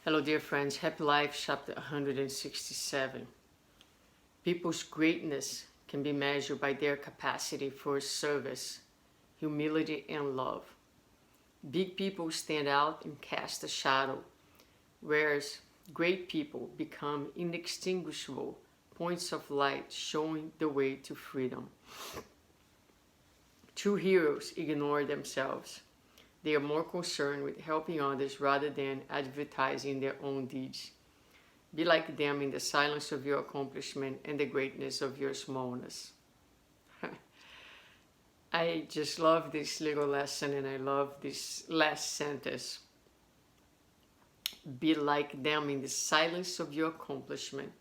Hello, dear friends. Happy Life, chapter 167. People's greatness can be measured by their capacity for service, humility, and love. Big people stand out and cast a shadow, whereas great people become inextinguishable points of light showing the way to freedom. True heroes ignore themselves. They are more concerned with helping others rather than advertising their own deeds. Be like them in the silence of your accomplishment and the greatness of your smallness. I just love this little lesson, and I love this last sentence. Be like them in the silence of your accomplishment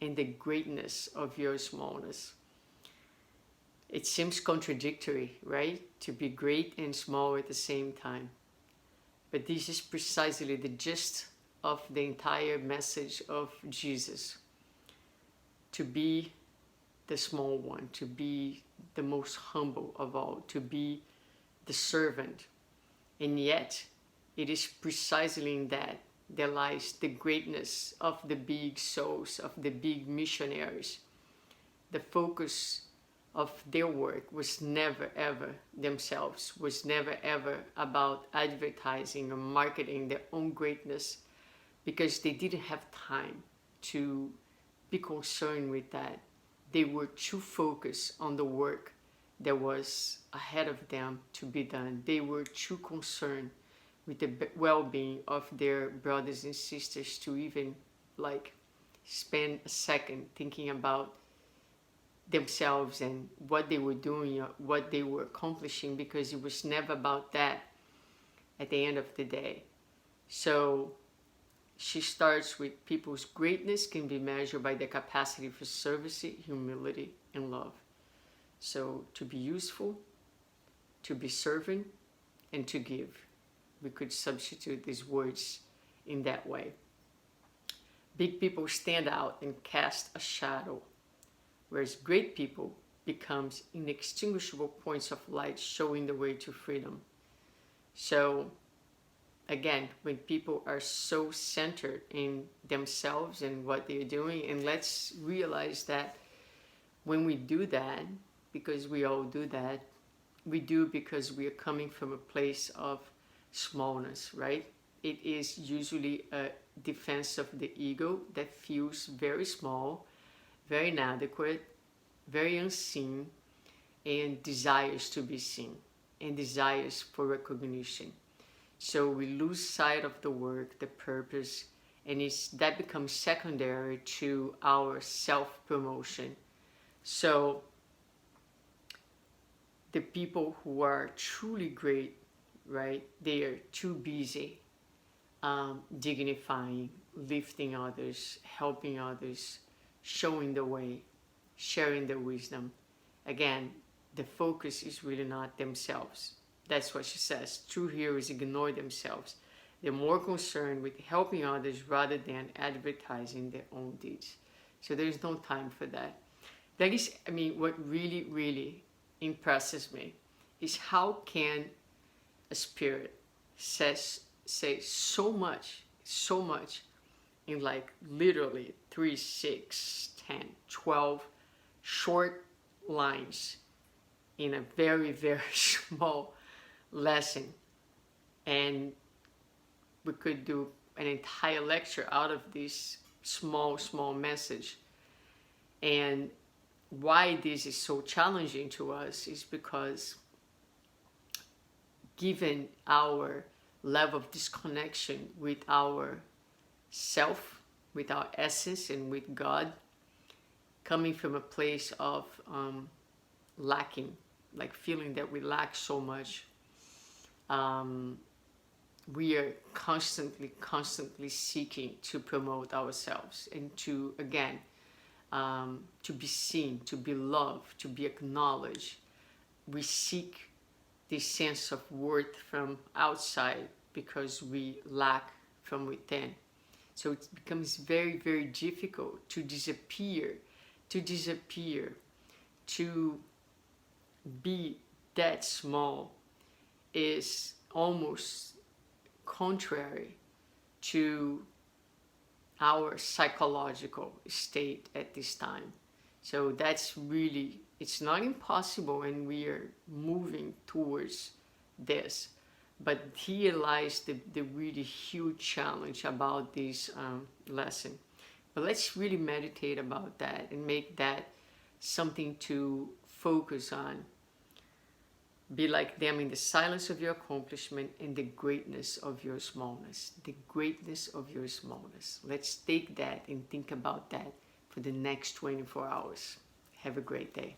and the greatness of your smallness. It seems contradictory, right? To be great and small at the same time. But this is precisely the gist of the entire message of Jesus. To be the small one, to be the most humble of all, to be the servant. And yet, it is precisely in that there lies the greatness of the big souls, of the big missionaries. The focus of their work was never ever themselves, was never ever about advertising or marketing their own greatness, because they didn't have time to be concerned with that. They were too focused on the work that was ahead of them to be done. They were too concerned with the well-being of their brothers and sisters to even spend a second thinking about themselves and what they were doing or what they were accomplishing, because it was never about that at the end of the day. So she starts with people's greatness can be measured by their capacity for service, humility, and love. So to be useful, to be serving, and to give. We could substitute these words in that way. Big people stand out and cast a shadow, whereas great people becomes inextinguishable points of light showing the way to freedom. So again, when people are so centered in themselves and what they're doing, and let's realize that when we do that, because we all do that, we do because we are coming from a place of smallness, right? It is usually a defense of the ego that feels very small, very inadequate, very unseen, and desires to be seen, and desires for recognition. So we lose sight of the work, the purpose, and that becomes secondary to our self-promotion. So the people who are truly great, right, they are too busy dignifying, lifting others, helping others, showing the way, sharing their wisdom. Again, the focus is really not themselves. That's what she says. True heroes ignore themselves. They're more concerned with helping others rather than advertising their own deeds. So there's no time for that. That is, what really, really impresses me is how can a spirit say so much in literally 3, 6, 10, 12 short lines in a very, very small lesson. And we could do an entire lecture out of this small message. And why this is so challenging to us is because given our level of disconnection with our self, with our essence, and with God, coming from a place of lacking, feeling that we lack so much, we are constantly seeking to promote ourselves and to, again, to be seen, to be loved, to be acknowledged. We seek this sense of worth from outside because we lack from within. So it becomes very, very difficult to disappear, to be that small is almost contrary to our psychological state at this time. So that's really, it's not impossible, and we are moving towards this. But here lies the really huge challenge about this lesson. But let's really meditate about that and make that something to focus on. Be like them in the silence of your accomplishment and the greatness of your smallness. The greatness of your smallness. Let's take that and think about that for the next 24 hours. Have a great day.